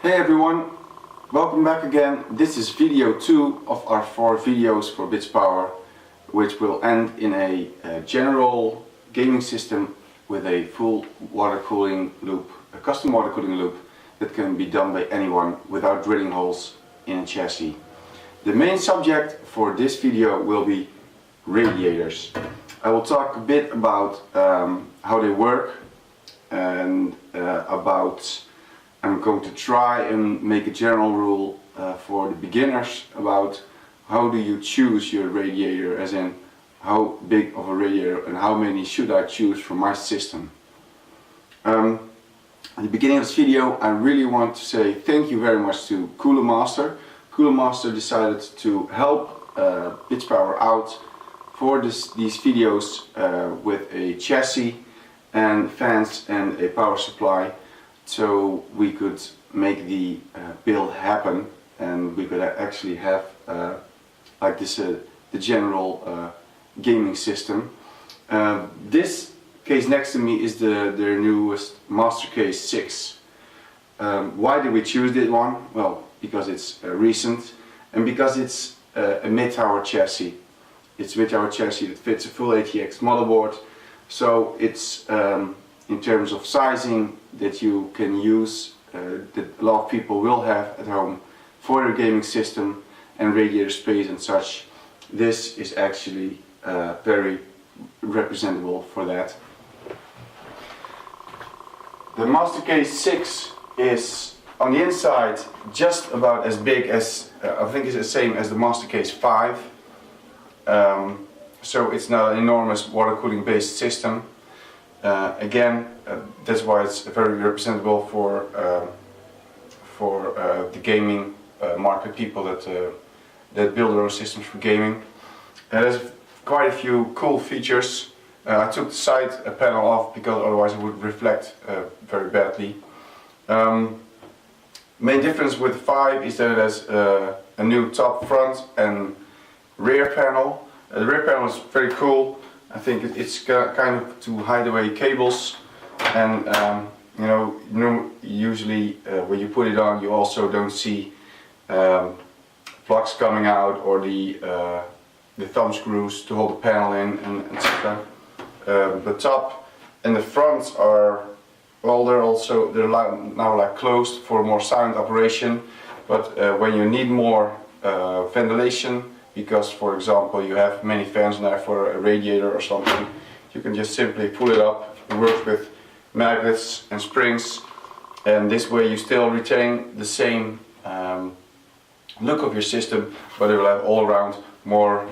Hey everyone, welcome back again. This is video 2 of our 4 videos for Bitspower, which will end in a general gaming system with a full water cooling loop, a custom water cooling loop that can be done by anyone without drilling holes in a chassis. The main subject for this video will be radiators. I will talk a bit about how they work and I'm going to try and make a general rule for the beginners about how do you choose your radiator, as in how big of a radiator and how many should I choose for my system. At the beginning of this video I really want to say thank you very much to Cooler Master. Cooler Master decided to help Bitspower out for these videos with a chassis and fans and a power supply, so we could make the build happen and we could actually have like this the general gaming system. This case next to me is their newest MasterCase 6. Why did we choose this one? Well, because it's recent and because it's a mid-tower chassis. It's a mid-tower chassis that fits a full ATX motherboard, so it's in terms of sizing that you can use, that a lot of people will have at home for their gaming system and radiator space and such. This is actually very representable for that. The MasterCase 6 is on the inside just about as big as, I think it's the same as the MasterCase 5. So it's not an enormous water cooling based system. Again, that's why it's very representable for the gaming market, people that build their own systems for gaming. There's quite a few cool features. I took the side panel off because otherwise it would reflect very badly. Main difference with 5 is that it has a new top, front and rear panel. The rear panel is very cool. I think it's kind of to hide away cables, and you know, usually when you put it on you also don't see plugs coming out or the thumb screws to hold the panel in and etc. The top and the front are, well, they're now like closed for more silent operation, but when you need more ventilation, because for example you have many fans in there for a radiator or something, you can just simply pull it up. It works with magnets and springs, and this way you still retain the same look of your system, but it will have all around more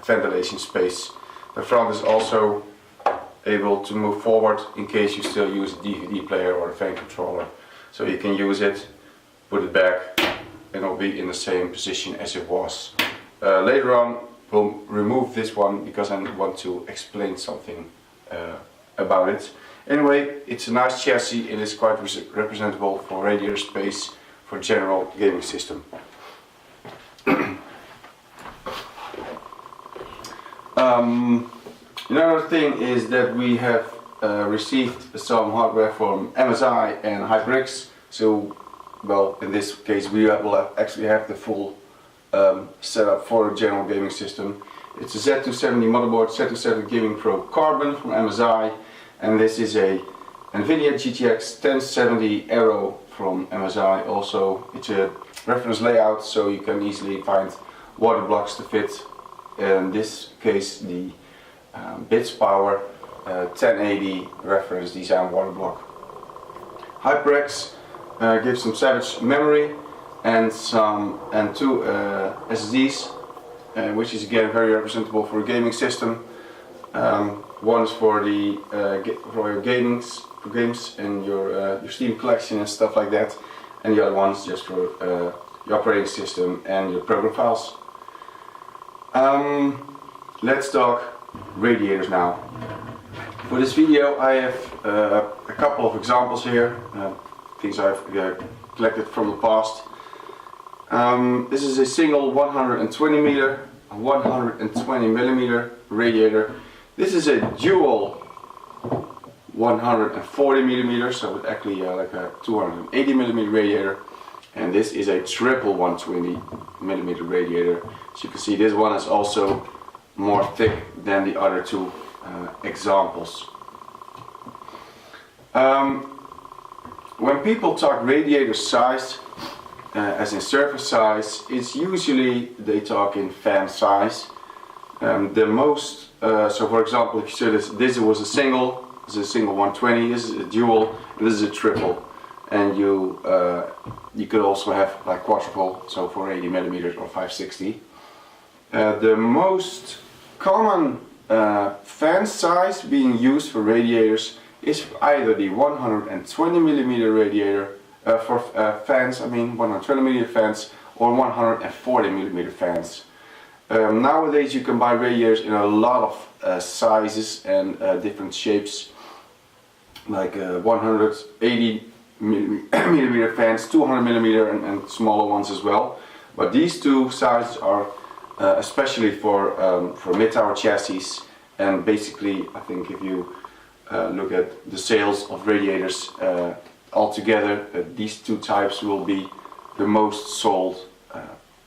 ventilation space. The front is also able to move forward in case you still use a DVD player or a fan controller, so you can use it, put it back, and it'll be in the same position as it was. Later on we'll remove this one because I want to explain something about it. Anyway, it's a nice chassis. It is quite representable for radiator space for general gaming system. Another thing is that we have received some hardware from MSI and HyperX. So, well, in this case we will actually have the full setup for a general gaming system. It's a Z270 motherboard, Z270 Gaming Pro Carbon from MSI, and this is a NVIDIA GTX 1070 Aero from MSI. Also, it's a reference layout, so you can easily find water blocks to fit. In this case, the Bitspower 1080 reference design water block. HyperX gives some savage memory and two SSDs, which is again very representable for a gaming system. One is for your games and your Steam collection and stuff like that, and the other one is just for your operating system and your program files. Let's talk radiators now. For this video I have a couple of examples here, things I've collected from the past. This is a single 120 millimeter radiator. This is a dual 140 millimeters, so it's actually like a 280 millimeter radiator. And this is a triple 120 millimeter radiator. As you can see, this one is also more thick than the other two examples. When people talk radiator size, as in surface size, it's usually they talk in fan size. The most, so for example, if you say this was a single, this is a single 120, this is a dual, and this is a triple. And you could also have like quadruple, so 480 millimeters or 560. The most common fan size being used for radiators is either the 120 millimeter radiator for fans, 120 millimeter fans, or 140 millimeter fans. Nowadays you can buy radiators in a lot of sizes and different shapes, like 180 millimeter fans, 200 millimeter, and smaller ones as well. But these two sizes are especially for mid-tower chassis, and basically I think if you look at the sales of radiators altogether, these two types will be the most sold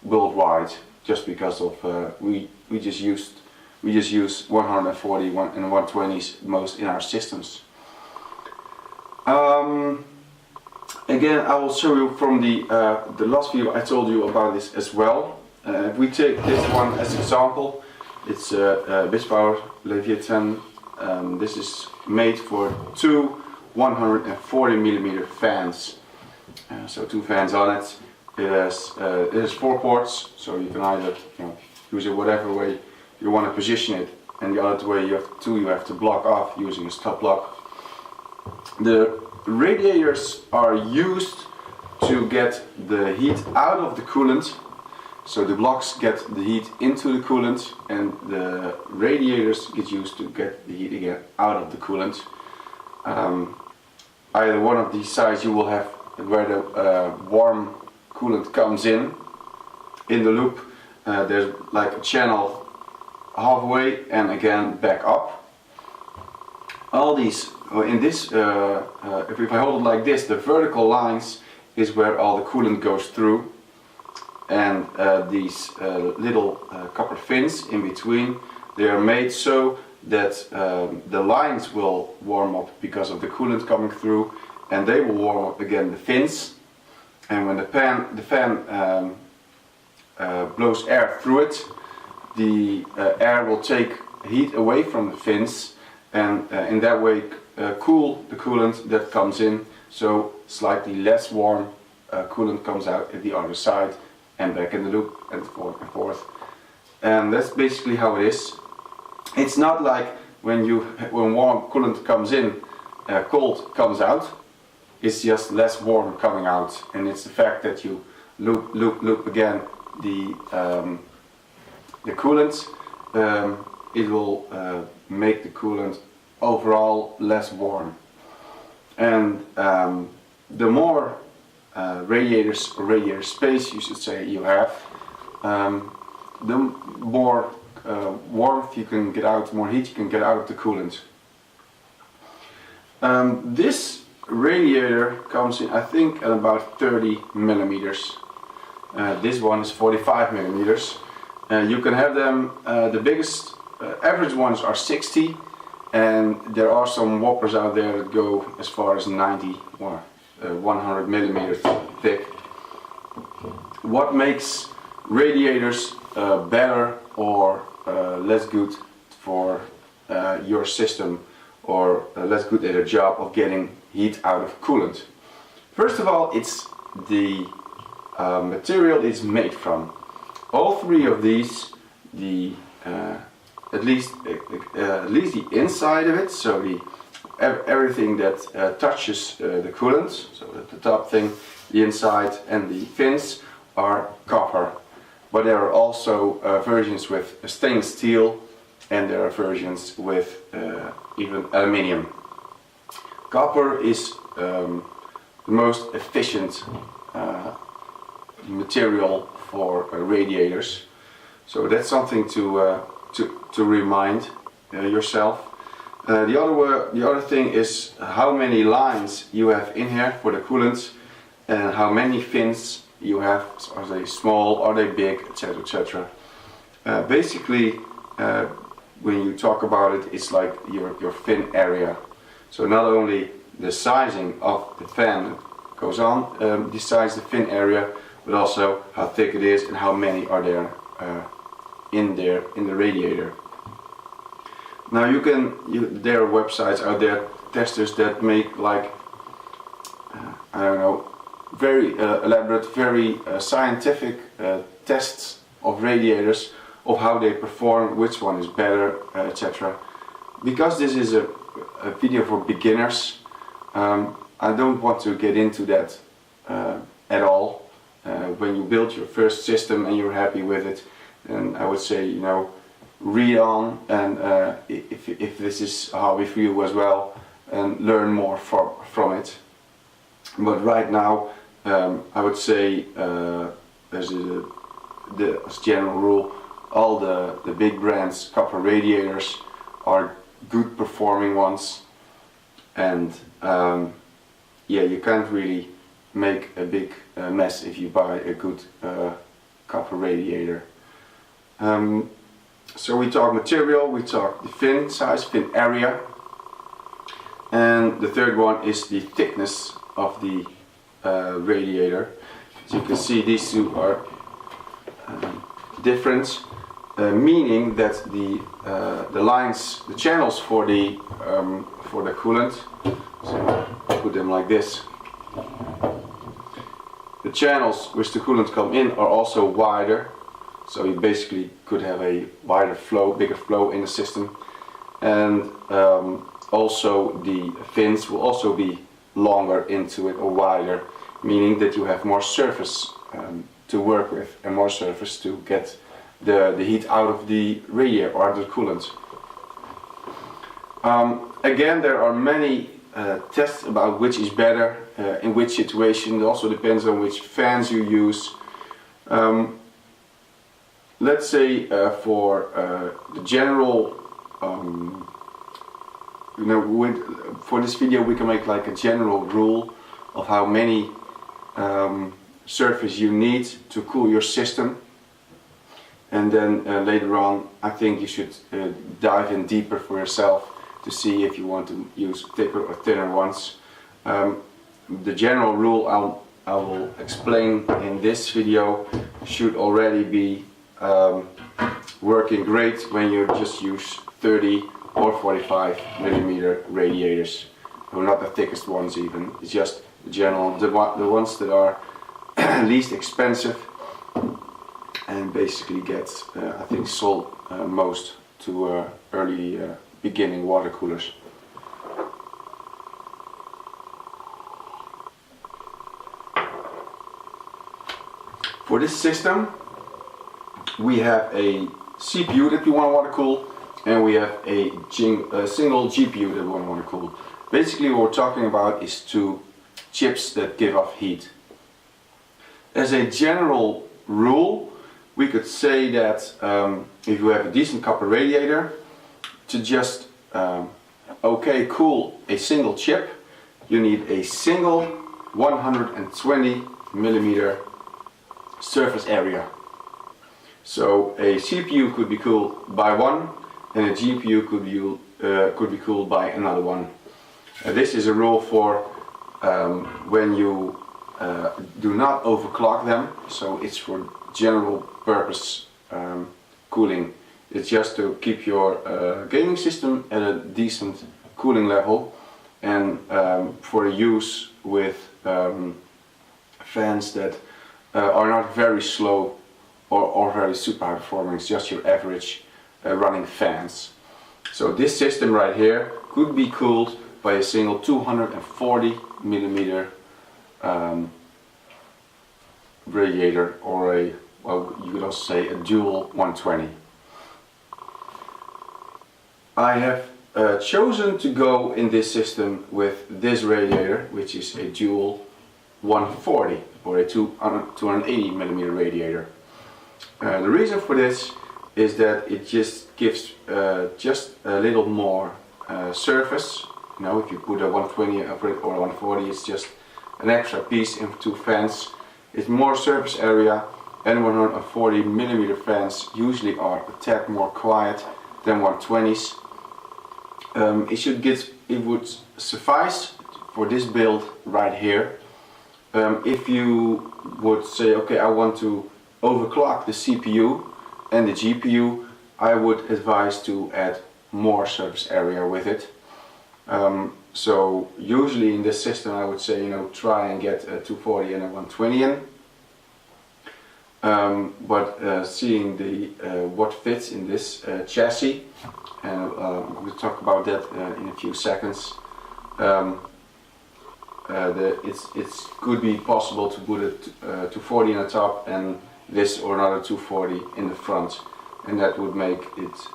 worldwide, just because of we just use 140 and 120s most in our systems. Again, I will show you from the last video I told you about this as well. If we take this one as example, it's a Bitspower Leviathan. This is made for two 140 millimeter fans. So two fans on it. It has 4 ports, so you can either use it whatever way you want to position it, and the other way you have to block off using a stop block. The radiators are used to get the heat out of the coolant, so the blocks get the heat into the coolant, and the radiators get used to get the heat again out of the coolant. Either one of these sides you will have where the warm coolant comes in the loop. There's like a channel halfway and again back up. All these, in this, if I hold it like this, the vertical lines is where all the coolant goes through, and these little copper fins in between, they are made so that the lines will warm up because of the coolant coming through, and they will warm up again the fins. And when the fan blows air through it, the air will take heat away from the fins, and in that way cool the coolant that comes in, so slightly less warm coolant comes out at the other side and back in the loop, and forth. And that's basically how it is. It's not like when warm coolant comes in, cold comes out. It's just less warm coming out, and it's the fact that you loop again the coolant. It will make the coolant overall less warm. And the more radiators or radiator space, you should say, you have, the more warmth you can get out, more heat you can get out of the coolant. This radiator comes in, I think, at about 30 millimeters. This one is 45 millimeters. You can have them, the biggest average ones are 60, and there are some whoppers out there that go as far as 90 or 100 millimeters thick. What makes radiators better or less good for your system, or less good at a job of getting heat out of coolant? First of all, it's the material it's made from. All three of these, at least the inside of it, so everything that touches the coolant, so the top thing, the inside, and the fins are copper. But there are also versions with stainless steel, and there are versions with even aluminium. Copper is the most efficient material for radiators, so that's something to remind yourself. The other thing is how many lines you have in here for the coolant, and how many fins you have. Are they small, are they big, etc, etc. Basically, when you talk about it, it's like your fin area. So not only the sizing of the fan goes on, decides the fin area, but also how thick it is and how many are there in the radiator. Now there are websites out there, testers that make like, I don't know, very elaborate, very scientific tests of radiators, of how they perform, which one is better, etc. Because this is a video for beginners, I don't want to get into that at all. When you build your first system and you're happy with it, then I would say, you know, read on, and if this is how we feel as well, and learn more from it. But right now, I would say, as a general rule, all the big brands copper radiators are good performing ones, and yeah, you can't really make a big mess if you buy a good copper radiator. So we talk material, we talk the fin size, fin area, and the third one is the thickness of the radiator. As you can see, these two are different, meaning that the lines, the channels for the coolant, so I'll put them like this. The channels which the coolant come in are also wider. So you basically could have a wider flow, bigger flow in the system, and also the fins will also be longer into it, or wider, meaning that you have more surface to work with, and more surface to get the heat out of the radiator or out of the coolant. Again, there are many tests about which is better in which situation. It also depends on which fans you use. Let's say for the general, you know, for this video we can make like a general rule of how many surface you need to cool your system, and then later on I think you should dive in deeper for yourself to see if you want to use thicker or thinner ones. The general rule I will explain in this video should already be working great when you just use 30 or 45 millimeter radiators. Or not the thickest ones even, it's just the general, the ones that are least expensive and basically get, I think, sold most to early beginning water coolers. For this system, we have a CPU that we want to water cool, and we have a single GPU that we want to cool. Basically what we're talking about is two chips that give off heat. As a general rule, we could say that if you have a decent copper radiator, to just cool a single chip, you need a single 120 millimeter surface area. So a CPU could be cooled by one, and a GPU could be cooled by another one. This is a rule for when you do not overclock them, so it's for general purpose cooling. It's just to keep your gaming system at a decent cooling level, and for use with fans that are not very slow or very super high performing. It's just your average running fans. So this system right here could be cooled by a single 240 millimeter radiator, or a, well, you could also say a dual 120. I have chosen to go in this system with this radiator, which is a dual 140 or a 280 millimeter radiator. The reason for this is that it just gives just a little more surface. You know, if you put a 120 over it or a 140, it's just an extra piece in two fans. It's more surface area, and 140mm fans usually are a tad more quiet than 120s. It would suffice for this build right here. If you would say, okay, I want to overclock the CPU and the GPU, I would advise to add more surface area with it. So usually in this system I would say, you know, try and get a 240 and a 120 in. Seeing what fits in this chassis, and we'll talk about that in a few seconds. It could be possible to put a 240 on the top and this or another 240 in the front, and that would make it.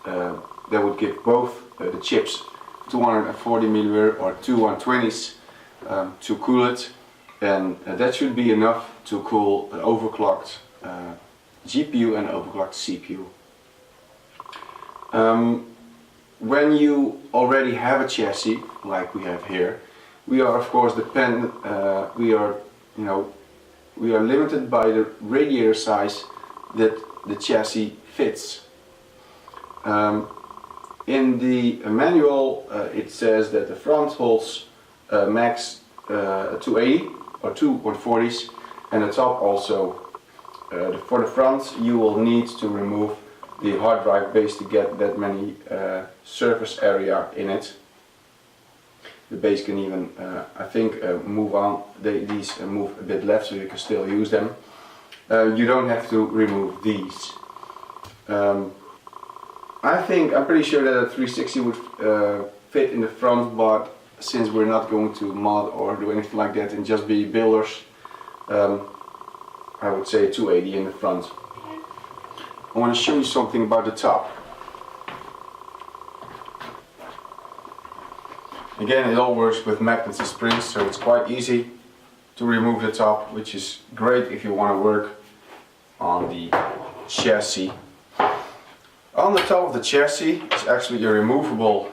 That would give both the chips 240mm or two 120s to cool it, and that should be enough to cool an overclocked GPU and overclocked CPU. When you already have a chassis like we have here, we are of course dependent. We are limited by the radiator size that the chassis fits. In the manual it says that the front holds max 280 or two 140s, and the top also. For the front you will need to remove the hard drive base to get that many surface area in it. The base can even, I think, move on. These move a bit left, so you can still use them. You don't have to remove these. I'm pretty sure that a 360 would fit in the front, but since we're not going to mod or do anything like that and just be builders, I would say 280 in the front. I want to show you something about the top. Again, it all works with magnets and springs, so it's quite easy to remove the top, which is great if you want to work on the chassis. On the top of the chassis is actually a removable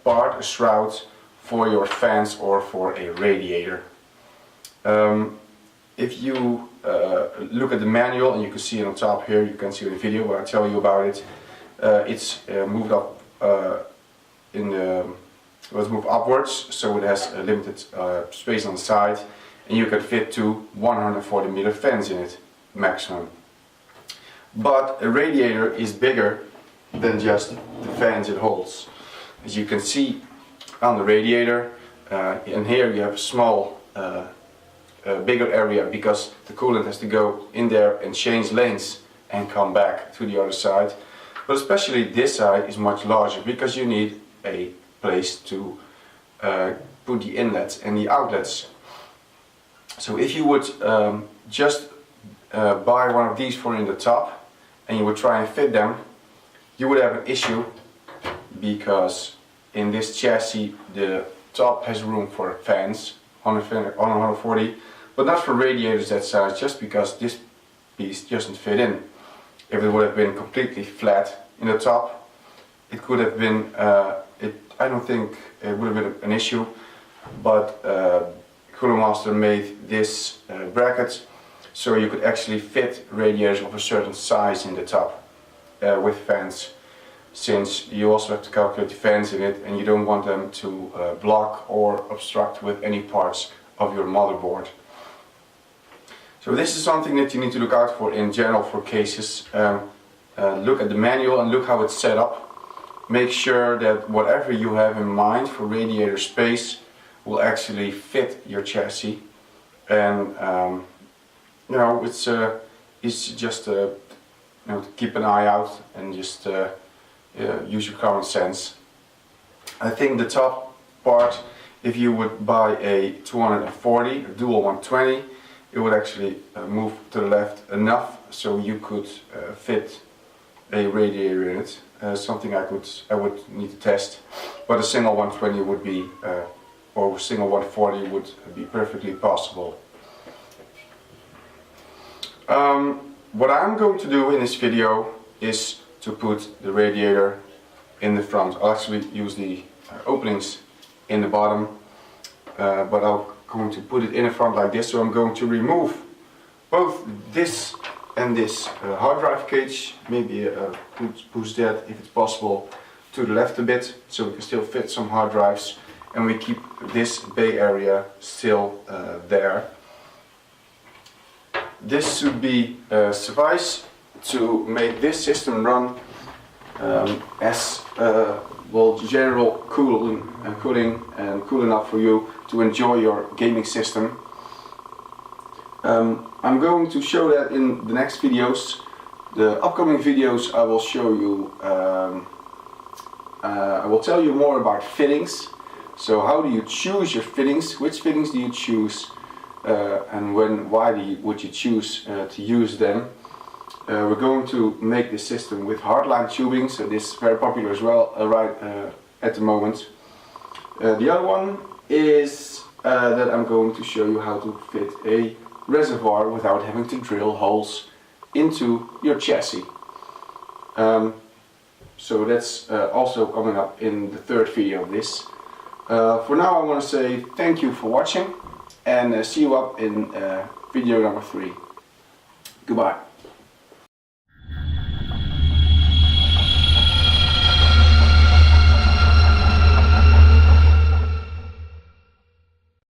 part, a shroud for your fans or for a radiator. If you look at the manual, and you can see it on top here, you can see the video where I tell you about it. It's moved up let's move upwards, so it has a limited space on the side, and you can fit two 140mm fans in it maximum. But a radiator is bigger than just the fans it holds. As you can see on the radiator, and here you have a small bigger area because the coolant has to go in there and change lanes and come back to the other side. But especially this side is much larger because you need a place to put the inlets and the outlets. So if you would just buy one of these for in the top and you would try and fit them, you would have an issue, because in this chassis the top has room for fans on 140, but not for radiators that size, just because this piece doesn't fit in. If it would have been completely flat in the top, it could have been, I don't think it would have been an issue, but Cooler Master made this bracket so you could actually fit radiators of a certain size in the top with fans, since you also have to calculate the fans in it and you don't want them to block or obstruct with any parts of your motherboard. So this is something that you need to look out for in general for cases. Look at the manual and look how it's set up. Make sure that whatever you have in mind for radiator space will actually fit your chassis, and you know, it's just to keep an eye out and just use your common sense. I think the top part, if you would buy a 240 a dual 120, it would actually move to the left enough so you could fit a radiator in it. Something I would need to test, but a single 120 would be, or a single 140 would be perfectly possible. What I'm going to do in this video is to put the radiator in the front. I'll actually use the openings in the bottom, but I'm going to put it in the front like this. So I'm going to remove both this and this hard drive cage, maybe push that if it's possible to the left a bit, so we can still fit some hard drives, and we keep this bay area still there. This should be suffice to make this system run as well, general cooling and cool enough for you to enjoy your gaming system. I'm going to show that in the next videos. The upcoming videos I will show you, I will tell you more about fittings. So how do you choose your fittings, which fittings do you choose, and why would you choose to use them. We're going to make this system with hardline tubing, so this is very popular as well at the moment. The other one is that I'm going to show you how to fit a reservoir without having to drill holes into your chassis. So that's also coming up in the third video of this. For now I want to say thank you for watching, and see you up in video number 3. Goodbye.